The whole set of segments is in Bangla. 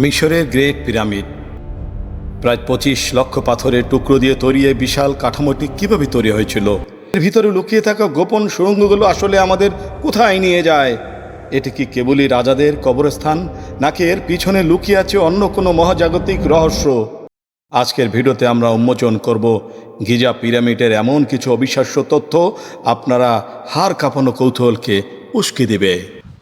মিশরের গ্রেট পিরামিড প্রায় ২৫ লক্ষ পাথরের টুকরো দিয়ে তৈরি এই বিশাল কাঠামোটি কীভাবে তৈরি হয়েছিল? এর ভিতরে লুকিয়ে থাকা গোপন সুড়ঙ্গগুলো আসলে আমাদের কোথায় নিয়ে যায়? এটি কি কেবলই রাজাদের কবরস্থান, নাকি এর পিছনে লুকিয়ে আছে অন্য কোনো মহাজাগতিক রহস্য? আজকের ভিডিওতে আমরা উন্মোচন করব গিজা পিরামিডের এমন কিছু অবিশ্বাস্য তথ্য আপনারা হাড় কাঁপানো কৌতূহলকে উস্কে দেবে।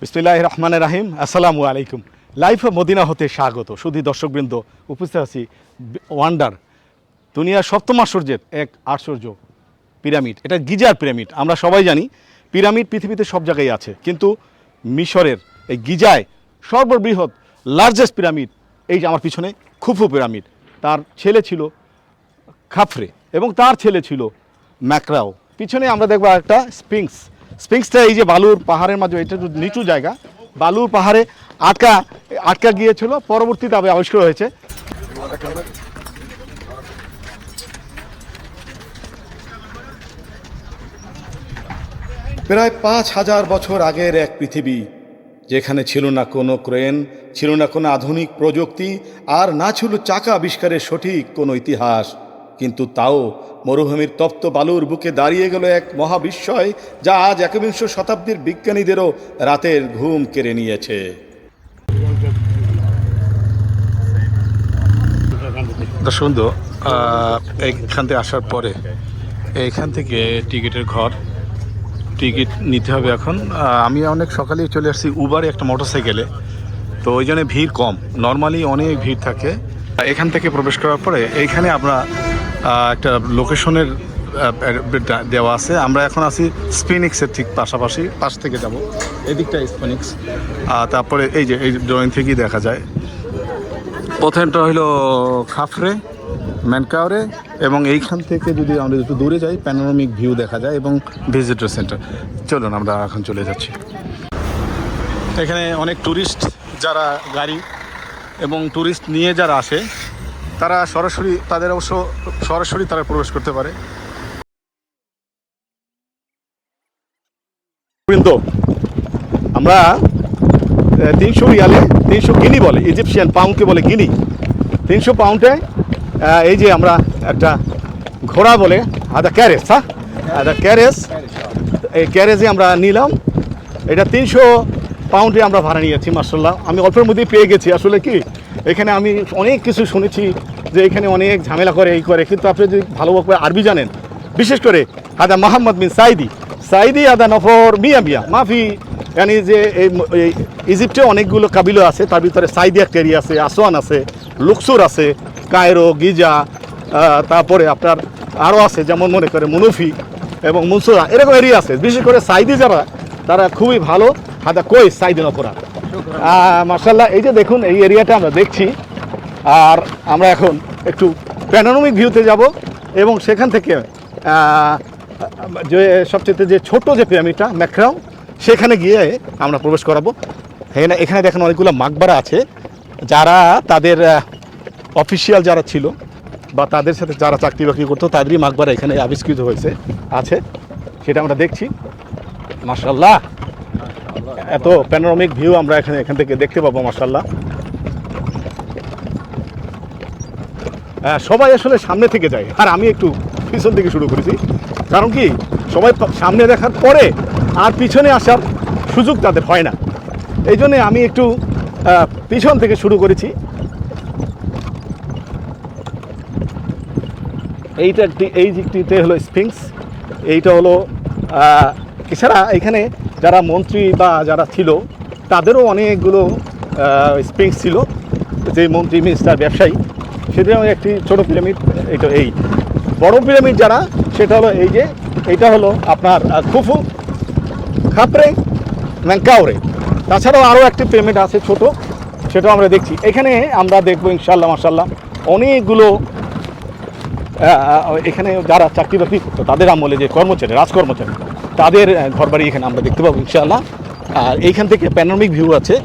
বিসমিল্লাহির রহমানির রহিম। আসসালামু আলাইকুম। লাইফ মদিনা হতে স্বাগত। শুধু দর্শকবৃন্দ, উপস্থিত আছি ওয়ান্ডার, দুনিয়ার সপ্তম আশ্চর্যের এক আশ্চর্য পিরামিড। এটা গিজার পিরামিড। আমরা সবাই জানি পিরামিড পৃথিবীতে সব জায়গায় আছে, কিন্তু মিশরের এই গিজায় সর্ববৃহৎ লার্জেস্ট পিরামিড এই যে আমার পিছনে খুফু পিরামিড। তার ছেলে ছিল খাফরে এবং তার ছেলে ছিল ম্যাকরাও। পিছনে আমরা দেখবো একটা স্পিংসটা এই যে বালুর পাহাড়ের মাঝে, এটা একটু নিচু জায়গা, বালুর পাহাড়ে আটকা গিয়েছিল, পরবর্তীতে আবিষ্কার হয়েছে। প্রায় ৫,০০০ বছর আগের এক পৃথিবী, যেখানে ছিল না কোনো ক্রেন, ছিল না কোনো আধুনিক প্রযুক্তি, আর না ছিল চাকা আবিষ্কারের সঠিক কোনো ইতিহাস। কিন্তু তাও মরুভূমির তপ্ত বালুর বুকে দাঁড়িয়ে গেল এক মহাবিস্ময়, যা আজ একবিংশ শতাব্দীর বিজ্ঞানীদেরও রাতের ঘুম কেড়ে নিয়েছে। দর্শক, এইখান থেকে আসার পরে এইখান থেকে টিকিটের ঘর, টিকিট নিতে হবে। এখন আমি অনেক সকালেই চলে আসছি উবারে একটা মোটরসাইকেলে, তো ওই জন্য ভিড় কম। নর্মালি অনেক ভিড় থাকে। এখান থেকে প্রবেশ করার পরে এইখানে আমরা একটা লোকেশনের দেওয়া আছে। আমরা এখন আছি স্পিনিক্সের ঠিক পাশাপাশি, পাশ থেকে যাব এদিকটা স্পিনিক্স। তারপরে এই যে এই ড্রয়িং থেকেই দেখা যায় প্রথমটা হলো খাফরে, ম্যানকাওরে, এবং এইখান থেকে যদি আমরা একটু দূরে যাই প্যানোরামিক ভিউ দেখা যায় এবং ভিজিটর সেন্টার। চলুন আমরা এখন চলে যাচ্ছি। এখানে অনেক ট্যুরিস্ট যারা গাড়ি এবং ট্যুরিস্ট নিয়ে যারা আসে, তারা সরাসরি তারা প্রবেশ করতে পারে। কিন্তু আমরা 300 রিয়ালে, 300 গিনি বলে, ইজিপশিয়ান পাউন্ডকে বলে গিনি। 300 পাউন্ডে এই যে আমরা একটা ঘোড়া বলে ক্যারেজ, ক্যারেজ, এই ক্যারেজে আমরা নিলাম। এটা 300 পাউন্ডে আমরা ভাড়া নিয়েছি। মার্শাল্লাহ, আমি অল্পের মধ্যেই পেয়ে গেছি। আসলে কি, এখানে আমি অনেক কিছু শুনেছি যে এখানে অনেক ঝামেলা করে, এই করে, কিন্তু আপনি যদি ভালোভাবে আরবি জানেন, বিশেষ করে আদা মোহাম্মদ বিন সাইদি আদা নফর মিয়া মাফি, মানে যে এই ইজিপ্টে অনেকগুলো কাবিলা আছে, তার ভিতরে সাইদি একটা এরিয়া আছে, আসওয়ান আছে, লুকসুর আছে, কায়রো, গিজা, তারপরে আপনার আরও আছে, যেমন মনে করে মুনফি এবং মুনসুরা, এরকম এরিয়া আছে। বিশেষ করে সাইদি যারা, তারা খুবই ভালো। হাদা কই সাইদি নফরা মার্শাল্লাহ। এই যে দেখুন, এই এরিয়াটা আমরা দেখছি। আর আমরা এখন একটু প্যানোরামিক ভিউতে যাব এবং সেখান থেকে যে সবচেয়ে যে ছোট যে পিরামিডটা ম্যাকরাও, সেখানে গিয়ে আমরা প্রবেশ করাবো। এখানে দেখেন অনেকগুলো মাকবারা আছে, যারা তাদের অফিসিয়াল যারা ছিল বা তাদের সাথে যারা চাকরি বাকরি করতো, তাদেরই মাকবারা এখানে আবিষ্কৃত হয়েছে আছে, সেটা আমরা দেখছি। মাশাআল্লাহ, এত প্যানোরামিক ভিউ আমরা এখান থেকে দেখতে পাবো। মাশাআল্লাহ, সবাই আসলে সামনে থেকে যায়, আর আমি একটু পিছন থেকে শুরু করেছি। কারণ কি, সবাই সামনে দেখার পরে আর পিছনে আসার সুযোগ তাদের হয় না, এই জন্যে আমি একটু পিছন থেকে শুরু করেছি। এই দিকটিতে হলো স্পিংস, এইটা হলো। এছাড়া এখানে যারা মন্ত্রী বা যারা ছিল, তাদেরও অনেকগুলো স্পিংস ছিল, যে মন্ত্রী, মিনিস্টার, ব্যবসায়ী, সেটাও একটি ছোট পিরামিড। এটা এই বড় পিরামিড যারা, সেটা হলো এই যে, এইটা হলো আপনার খুফু, খাফরে, ম্যানকাওরে। তাছাড়াও আরও একটি পিরামিড আছে ছোট, সেটাও আমরা দেখছি। এখানে আমরা দেখবো ইনশাআল্লাহ। মাশাআল্লাহ, অনেকগুলো এখানে যারা চাকরি বাকরি করতো, তাদের আমলে যে কর্মচারী, রাজকর্মচারী, তাদের ঘরবাড়ি এখানে আমরা দেখতে পাবো ইনশাআল্লাহ। আর এইখান থেকে প্যানোরামিক ভিউ আছে,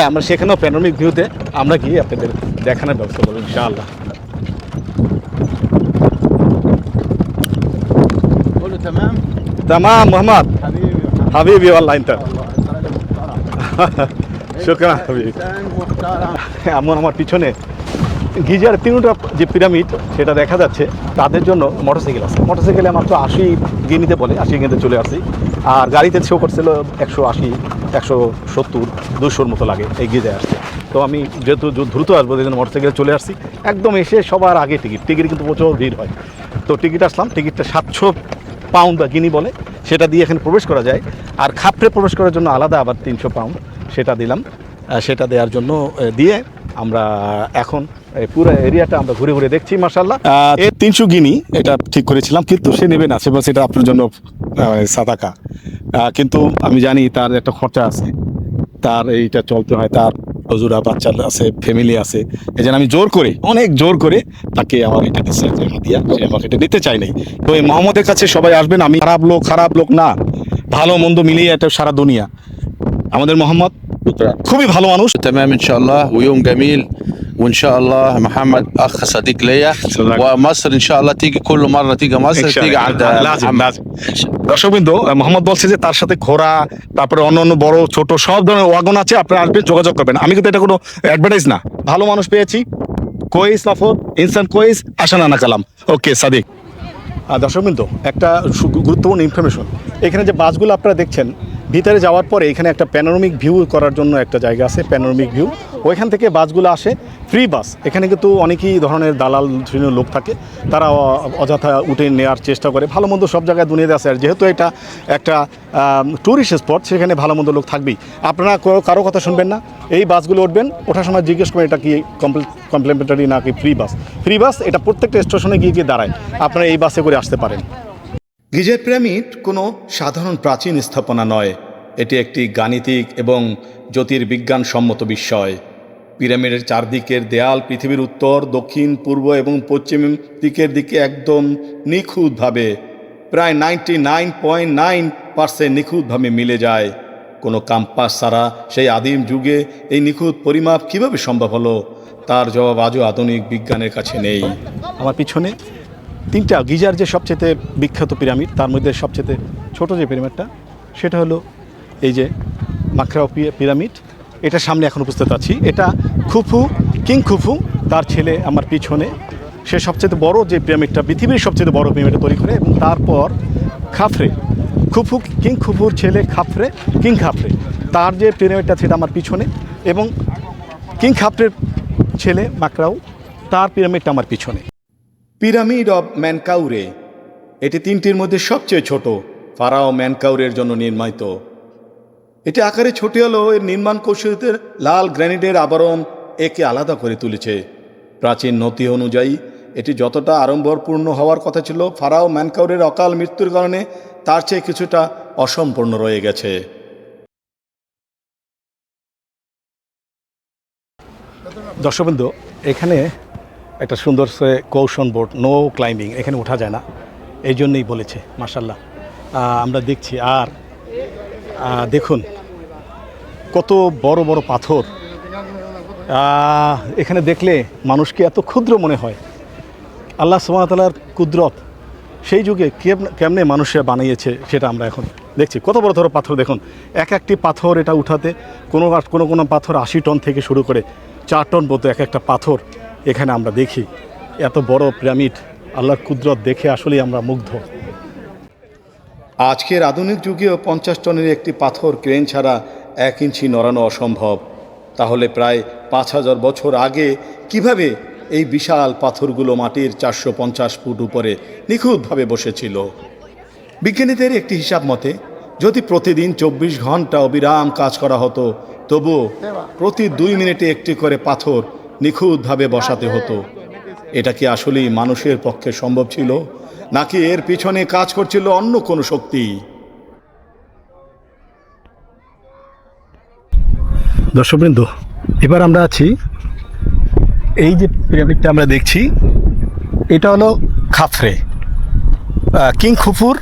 আমরা সেখানেও প্যানোরামিক ভিউতে আমরা গিয়ে আপনাদের দেখানোর ব্যবস্থা করবো ইনশাআল্লাহ। তামাম মোহাম্মদ হাবিবি ওয়াল্লাহ। শুকরান হাবিব। এমন আমার পিছনে গিজার তিনটা যে পিরামিড সেটা দেখা যাচ্ছে, তাদের জন্য মোটরসাইকেল আছে। মোটরসাইকেলে মাত্র 80 গিনিতে বলে, 80 গিনিতে চলে আসছি। আর গাড়িতে শো করছিল 180, 170, 200-র মতো লাগে এই গিজায় আসছে। তো আমি যেহেতু দ্রুত আসবো সেই জন্য মোটরসাইকেলে চলে আসছি। একদম এসে সবার আগে টিকিট কিন্তু প্রচুর ভিড় হয়। তো টিকিট আসলাম, টিকিটটা 700 পাউন্ড বা গিনি বলে, সেটা দিয়ে এখানে প্রবেশ করা যায়। আর খাপড়ে প্রবেশ করার জন্য আলাদা আবার 300 পাউন্ড সেটা দিলাম। সেটা দেওয়ার জন্য দিয়ে আমরা এখন এই পুরো এরিয়াটা আমরা ঘুরে ঘুরে দেখছি। মাশাআল্লাহ, এর 300 গিনি এটা ঠিক করেছিলাম, কিন্তু সে নেবে না, সে বলছে এটা আপনার জন্য সাদাকা। কিন্তু আমি জানি তার একটা খরচা আছে, তার এইটা চলতে হয়, তার হজুরা বাচ্চা আছে, ফ্যামিলি আছে। এই জন্য আমি অনেক জোর করে তাকে আমার এটা দিচ্ছে হাদিয়া। সে আমাকে এটা দিতে চাই নাই। তো এই মোহাম্মদের কাছে সবাই আসবেন, আমি খারাপ লোক না, ভালো মন্দ মিলিয়ে এটা সারা দুনিয়া। আমাদের মোহাম্মদ খুবই ভালো মানুষ। تمام ان شاء الله، ويوم جميل، وان شاء الله محمد اخ صديق ليا، ومصر ان شاء الله تيجي كل مره تيجي مصر تيجي عند محمد. দর্শকবৃন্দ, মোহাম্মদ বলছে যে তার সাথে ঘোড়া, তারপরে অন্য বড় ছোট সব ধরনের ওয়াগন আছে, আপনারা আসবেন, যোগাযোগ করবেন। আমি কিন্তু এটা কোনো অ্যাডভার্টাইজ না, ভালো মানুষ পেয়েছি। কোয়েস লাফর ইনসান কোয়েস আসানা না কালাম। ওকে সাদিক। দর্শকবৃন্দ, একটা গুরুত্বপূর্ণ ইনফরমেশন, এখানে যে বাসগুলো আপনারা দেখছেন, ভিতরে যাওয়ার পরে এখানে একটা প্যানোরামিক ভিউ করার জন্য একটা জায়গা আছে, প্যানোরামিক ভিউ। ওইখান থেকে বাসগুলো আসে, ফ্রি বাস। এখানে কিন্তু অনেকই ধরনের দালাল শ্রেণীর লোক থাকে, তারা অযথা উঠে নেওয়ার চেষ্টা করে। ভালো মন্দ সব জায়গায় দুনিয়াতে আছে, আর যেহেতু এটা একটা ট্যুরিস্ট স্পট, সেখানে ভালো মন্দ লোক থাকবেই। আপনারা কারো কথা শুনবেন না, এই বাসগুলো উঠবেন, ওঠার সময় জিজ্ঞেস করেন এটা কি কমপ্লিমেন্টারি নাকি ফ্রি বাস। ফ্রি বাস এটা প্রত্যেকটা স্টেশনে গিয়ে দাঁড়ায়, আপনারা এই বাসে করে আসতে পারেন। গিজার পিরামিড কোনো সাধারণ প্রাচীন স্থাপনা নয়, এটি একটি গাণিতিক এবং জ্যোতির্বিজ্ঞানসম্মত বিস্ময়। পিরামিডের চারদিকের দেয়াল পৃথিবীর উত্তর, দক্ষিণ, পূর্ব এবং পশ্চিম দিকের দিকে একদম নিখুঁতভাবে, প্রায় 99.9% নিখুঁতভাবে মিলে যায়। কোনো কম্পাস ছাড়া সেই আদিম যুগে এই নিখুঁত পরিমাপ কীভাবে সম্ভব হলো, তার জবাব আজও আধুনিক বিজ্ঞানের কাছে নেই। আমার পিছনে তিনটা গিজার যে সবচেয়ে বিখ্যাত পিরামিড, তার মধ্যে সবচেয়ে ছোট যে পিরামিডটা সেটা হলো এই যে মাকরাও পিরামিড। এটা সামনে এখন উপস্থিত আছি। এটা কিং খুফু তার ছেলে আমার পিছনে, সে সবচেয়ে বড় যে পিরামিডটা, পৃথিবীর সবচেয়ে বড় পিরামিডটা তৈরি করে। এবং তারপর কিং খুফুর ছেলে কিং খাফরে, তার যে পিরামিডটা সেটা আমার পিছনে। এবং কিং খাফরের ছেলে মাকরাও, তার পিরামিডটা আমার পিছনে। পিরামিড অব ম্যানকাউরে, এটি তিনটির মধ্যে সবচেয়ে ছোট, ফারাও ম্যানকাউরের জন্য নির্মিত। এটি আকারে ছোট হলেও এর নির্মাণ কৌশলের লাল গ্র্যানিটের আবরণ একে আলাদা করে তুলেছে। প্রাচীন নথি অনুযায়ী এটি যতটা আড়ম্বরপূর্ণ হওয়ার কথা ছিল, ফারাও ম্যানকাউরের অকাল মৃত্যুর কারণে তার চেয়ে কিছুটা অসম্পূর্ণ রয়ে গেছে। দর্শকবৃন্দ, এখানে একটা সুন্দর কৌশন বোর্ড, নো ক্লাইম্বিং, এখানে ওঠা যায় না, এই জন্যই বলেছে। মাশাআল্লাহ, আমরা দেখছি। আর দেখুন কত বড় বড় পাথর, এখানে দেখলে মানুষকে এত ক্ষুদ্র মনে হয়। আল্লাহ সুবহানাহু ওয়া তাআলার কুদরত, সেই যুগে কেমনে মানুষে বানিয়েছে সেটা আমরা এখন দেখছি। কত বড় বড় পাথর দেখুন, একটি পাথর এটা উঠাতে কোনো পাথর 80 টন থেকে শুরু করে 4 টন মতো একটা পাথর এখানে আমরা দেখি। এত বড় পিরামিড, আল্লাহর কুদরত দেখে আসলেই আমরা মুগ্ধ। আজকের আধুনিক যুগেও 50 টনের একটি পাথর ক্রেন ছাড়া 1 ইঞ্চি নড়ানো অসম্ভব। তাহলে প্রায় 5000 বছর আগে কিভাবে এই বিশাল পাথরগুলো মাটির 450 ফুট উপরে নিখুঁতভাবে বসেছিল? বিজ্ঞানীদের একটি হিসাব মতে যদি প্রতিদিন 24 ঘন্টা অবিরাম কাজ করা হতো, তবুও প্রতি 2 মিনিটে একটি করে পাথর নিখুঁতভাবে বসাতে হতো। এটা কি আসলেই মানুষের পক্ষে সম্ভব ছিল, নাকি এর পিছনে কাজ করছিল অন্য কোনো শক্তি? দর্শকবৃন্দ, এবার আমরা আছি, এই যে পিরামিডটা আমরা দেখছি, এটা হলো খাফরে। কিং খুফুর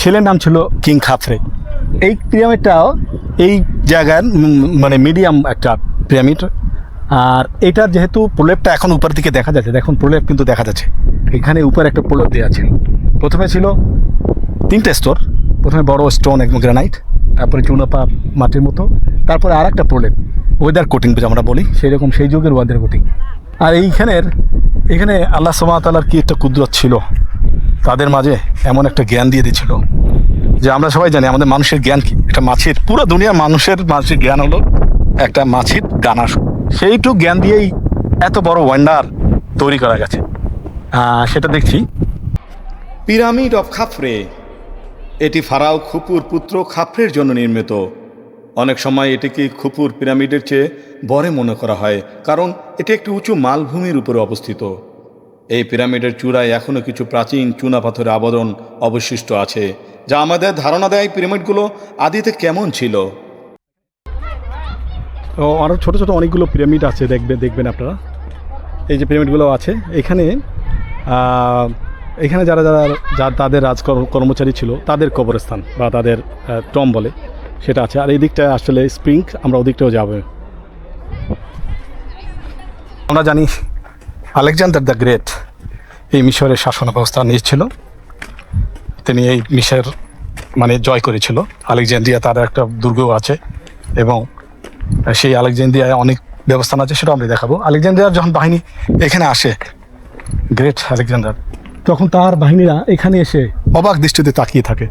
ছেলের নাম ছিল কিং খাফরে। এই পিরামিডটাও এই জায়গার মানে মিডিয়াম একটা পিরামিড। আর এটার যেহেতু প্রলেপটা এখন উপর দিকে দেখা যাচ্ছে, দেখুন প্রলেপ কিন্তু দেখা যাচ্ছে, এখানে উপর একটা প্রলেপ দেওয়া আছে। প্রথমে ছিল 3টে স্তর, প্রথমে বড় স্টোন একদম গ্রানাইট, তারপরে চুনাপা মাটির মতো, তারপরে আর একটা প্রলেপ ওয়েদার কোটিং যে আমরা বলি সেই রকম সেই যুগের ওয়েদার কোটিং। আর এখানে আল্লাহ সুবহানাহু ওয়া তাআলার কি একটা কুদরত ছিল, তাদের মাঝে এমন একটা জ্ঞান দিয়ে দিয়েছিল যে আমরা সবাই জানি আমাদের মানুষের জ্ঞান কি, একটা মাছের, পুরো দুনিয়ার মানুষের জ্ঞান হলো একটা মাছের ডানা। সেইটুক জ্ঞান দিয়েই এত বড় ওয়ান্ডার তৈরি করা গেছে, সেটা দেখছি। পিরামিড অফ খাফরে, এটি ফারাও খুফুর পুত্র খাফরের জন্য নির্মিত। অনেক সময় এটিকে খুফুর পিরামিডের চেয়ে বড় মনে করা হয়, কারণ এটি একটি উঁচু মালভূমির উপরে অবস্থিত। এই পিরামিডের চূড়ায় এখনও কিছু প্রাচীন চুনা পাথরের আবরণ অবশিষ্ট আছে, যা আমাদের ধারণা দেয় পিরামিডগুলো আদিতে কেমন ছিল। আরও ছোটো ছোটো অনেকগুলো পিরামিড আছে, দেখবেন আপনারা। এই যে পিরামিডগুলো আছে এখানে, এখানে যারা তাদের কর্মচারী ছিল তাদের কবরস্থান বা তাদের টম বলে সেটা আছে। আর এই দিকটা আসলে স্প্রিং, আমরা ওদিকটাও যাব। আমরা জানি আলেকজান্ডার দ্য গ্রেট এই মিশরের শাসন ব্যবস্থা নিয়েছিল। তিনি এই মিশর জয় করেছিল। আলেকজান্দ্রিয়া তার একটা দুর্গ আছে এবং সেই আলেকজান্দ্রিয়ায় অনেক ব্যবস্থান আছে, সেটা আমরা দেখাবো। আলেকজান্দ্রিয়ার যখন বাহিনী এখানে আসে, গ্রেট আলেকজান্ডার, তখন তার বাহিনীরা এখানে এসে অবাক দৃষ্টিতে তাকিয়ে থাকে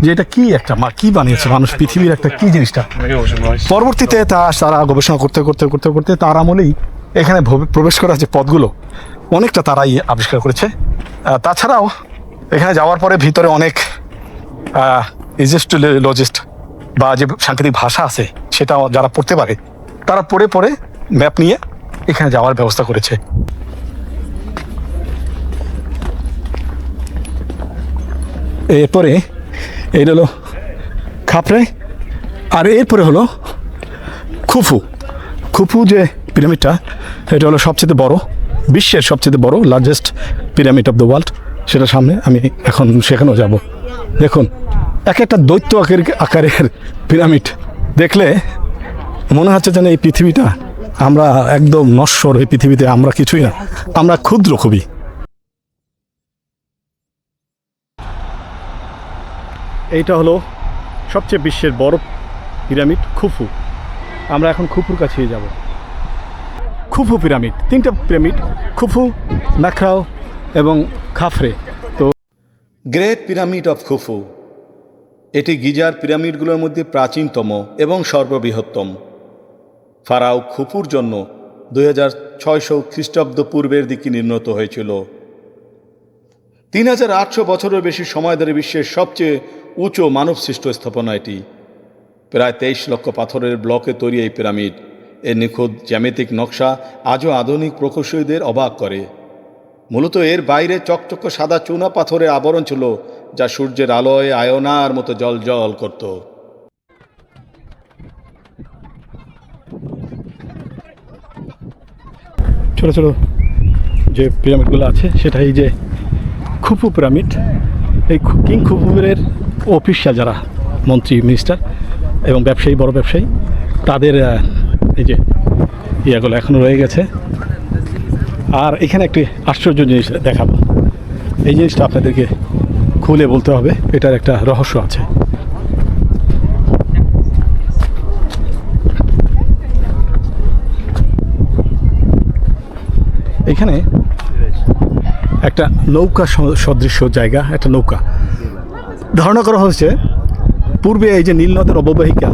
যে এটা কি একটা কি বানিয়েছে মানুষ, পৃথিবীর একটা কি জিনিসটা। পরবর্তীতে তারা গবেষণা করতে তার আমলেই এখানে প্রবেশ করার যে পথগুলো অনেকটা তারাই আবিষ্কার করেছে। তাছাড়াও এখানে যাওয়ার পরে ভিতরে অনেক ইজিপ্টোলজিস্ট বা যে সাংকেতিক ভাষা আছে সেটা যারা পড়তে পারে তারা পড়ে ম্যাপ নিয়ে এখানে যাওয়ার ব্যবস্থা করেছে। এরপরে এই হলো খাফরে, আর এরপরে হলো খুফু যে পিরামিডটা, এটা হলো সবচেয়ে বড়, বিশ্বের সবচেয়ে বড় largest pyramid of the world. সেটা সামনে আমি এখন সেখানেও যাব। দেখুন এক একটা দৈত্য আকারের পিরামিড, দেখলে মনে হচ্ছে যেন এই পৃথিবীটা আমরা একদম নশ্বর, এই পৃথিবীতে আমরা কিছুই না, আমরা ক্ষুদ্র খুবই। এইটা হলো সবচেয়ে বিশ্বের বড় পিরামিড খুফু। আমরা এখন খুফুর কাছেই যাব। খুফু পিরামিড, 3টা পিরামিড, খুফু, নাখরাও এবং খাফরে। তো গ্রেট পিরামিড অফ খুফু, এটি গিজার পিরামিডগুলোর মধ্যে প্রাচীনতম এবং সর্ববৃহত্তম। ফারাও খুফুর জন্য 2600 খ্রিস্টাব্দ পূর্বের দিকে নির্মিত হয়েছিল। 3800 বছরের বেশি সময় ধরে বিশ্বের সবচেয়ে উঁচু মানবসৃষ্ট স্থাপনা এটি। প্রায় 23 লক্ষ পাথরের ব্লকে তৈরি এই পিরামিড, এর নিখুঁত জ্যামিতিক নকশা আজও আধুনিক প্রকৌশলীদের অবাক করে। মূলত এর বাইরে চকচক সাদা চুনা পাথরের আবরণ ছিল, যা সূর্যের আলোয় আয়নার মতো জ্বলজ্বল করত। ছোট ছোট যে পিরামিডগুলো আছে সেটা এই যে খুফু পিরামিড। এই কিং খুফুরের অফিসিয়াল যারা মন্ত্রী, মিনিস্টার এবং ব্যবসায়ী, বড় ব্যবসায়ী, তাদের এই যে ইয়াগুলো এখনও রয়ে গেছে। আর এখানে একটি আশ্চর্য জিনিস দেখাবো, এই জিনিসটা আপনাদেরকে খুলে বলতে হবে, এটার একটা রহস্য আছে। এখানে একটা নৌকা সদৃশ্য জায়গা, একটা নৌকা ধারণা করা হচ্ছে পূর্বে এই যে নীল নদের অববাহিকা,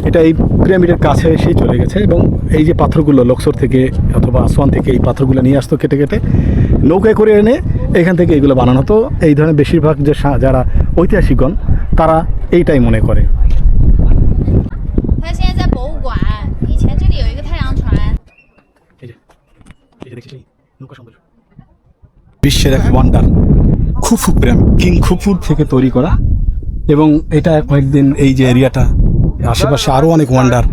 এটা এই পিরামিডের কাছে এসেই চলে গেছে এবং এই যে পাথরগুলো লক্সর থেকে অথবা আসওয়ান থেকে এই পাথরগুলো নিয়ে আসতো কেটে কেটে নৌকায় করে এনে এখান থেকে এগুলো বানানো হতো। এই ধরনের বেশিরভাগ যে যারা ঐতিহাসিকগণ তারা এইটাই মনে করে। বিশ্বের এক ওয়ান্ডার খুফু পিরামিড, কিং খুফুর থেকে তৈরি করা, এবং এটা কয়েকদিন এই যে এরিয়াটা আশেপাশে আরও অনেক ওয়ান্ডার,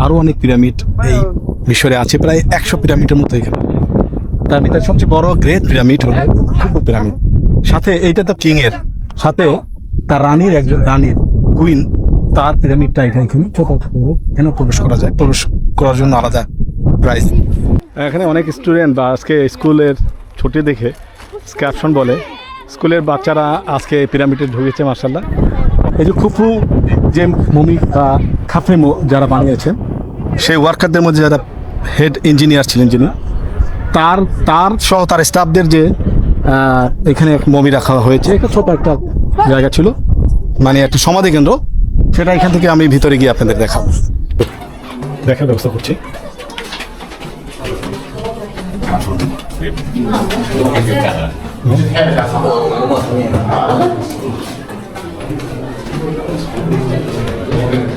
আরও অনেক পিরামিড এই মিশরে আছে, প্রায় 100 পিরামিডের মতো এখানে। তার ভিতরে সবচেয়ে বড় গ্রেট পিরামিড হলো খুফু পিরামিড। সাথে এইটা তো কিংয়ের, সাথে তার রানীর কুইন, তার পিরামিডটা এখানে ছোট এখানে প্রবেশ করা যায়, প্রবেশ করার জন্য আলাদা প্রাইস। এখানে অনেক স্টুডেন্ট বা আজকে স্কুলের ছুটি দেখে স্ক্যাপশন বলে স্কুলের বাচ্চারা আজকে পিরামিডে ঢুকেছে, মার্শাল্লাহ। এই যে খুফু যে মমি বা খাফরে যারা বানিয়েছেন সেই ওয়ার্কারদের মধ্যে যারা হেড ইঞ্জিনিয়ার ছিলেন যিনি, তার সহ তার স্টাফদের যে এখানে এক মমি রাখা হয়েছে, একটা ছোট একটা জায়গা ছিল, মানে একটা সমাধি কেন্দ্র, সেটা এখান থেকে আমি ভিতরে গিয়ে আপনাদের দেখাবো, দেখার ব্যবস্থা করছি।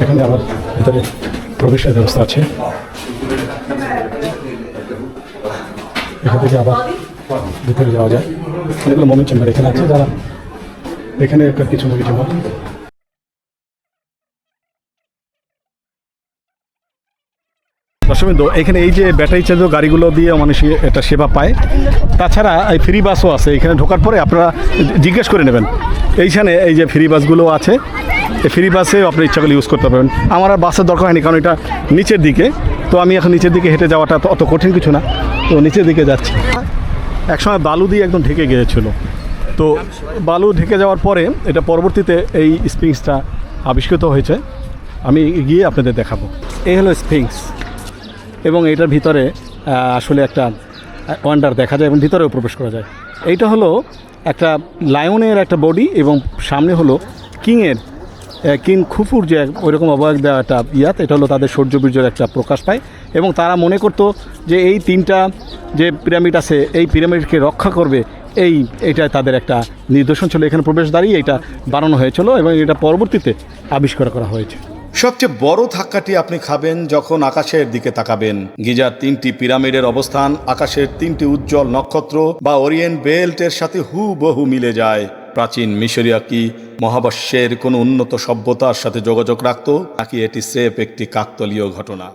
এখানে আবার ভিতরে প্রবেশের ব্যবস্থা আছে, এখান থেকে আবার ভিতরে যাওয়া যায়। এগুলো মমি চেম্বার এখানে আছে, যারা এখানে একটা কিছু মমি চেম্বার। দর্শকবৃন্দ, এখানে এই যে ব্যাটারি চালিত গাড়িগুলো দিয়ে মানুষ এটা সেবা পায়, তাছাড়া এই ফ্রি বাসও আছে। এখানে ঢোকার পরে আপনারা জিজ্ঞেস করে নেবেন, এইখানে এই যে ফ্রি বাসগুলো আছে, এই ফ্রি বাসে আপনি ইচ্ছা করলে ইউজ করতে পারবেন। আমার আর বাসের দরকার হয়নি, কারণ এটা নিচের দিকে, তো আমি এখন নিচের দিকে হেঁটে যাওয়াটা তো অত কঠিন কিছু না, তো নিচের দিকে যাচ্ছি। একসময় বালু দিয়ে একদম ঢেকে গিয়েছিল, তো বালু ঢেকে যাওয়ার পরে এটা পরবর্তীতে এই স্প্রিংসটা আবিষ্কৃত হয়েছে। আমি গিয়ে আপনাদের দেখাবো। এই হলো স্প্রিংস, এবং এটার ভিতরে আসলে একটা ওয়ান্ডার দেখা যায় এবং ভিতরেও প্রবেশ করা যায়। এইটা হলো একটা লায়নের একটা বডি, এবং সামনে হলো কিং খুফুর যে ওইরকম অবয়ব দেওয়া একটা ইয়াত, এটা হলো তাদের শৌর্যবীর্যের একটা প্রকাশ পায়। এবং তারা মনে করতো যে এই তিনটা যে পিরামিড আছে, এই পিরামিডকে রক্ষা করবে, এইটা তাদের একটা নিদর্শন ছিল। এখানে প্রবেশদ্বারই এটা বানানো হয়েছিল, এবং এটা পরবর্তীতে আবিষ্কার করা হয়েছে। সবচেয়ে বড় ধাক্কাটি আপনি খাবেন যখন আকাশের দিকে তাকাবেন। গিজার 3টি পিরামিডের অবস্থান আকাশের 3টি উজ্জ্বল নক্ষত্র বা ওরিয়েন্ট বেল্টের সাথে হুবহু মিলে যায়। প্রাচীন মিশরীয় কি মহাবিশ্বের কোনো উন্নত সভ্যতার সাথে যোগাযোগ রাখত, নাকি এটি স্রেফ একটি কাকতালীয় ঘটনা?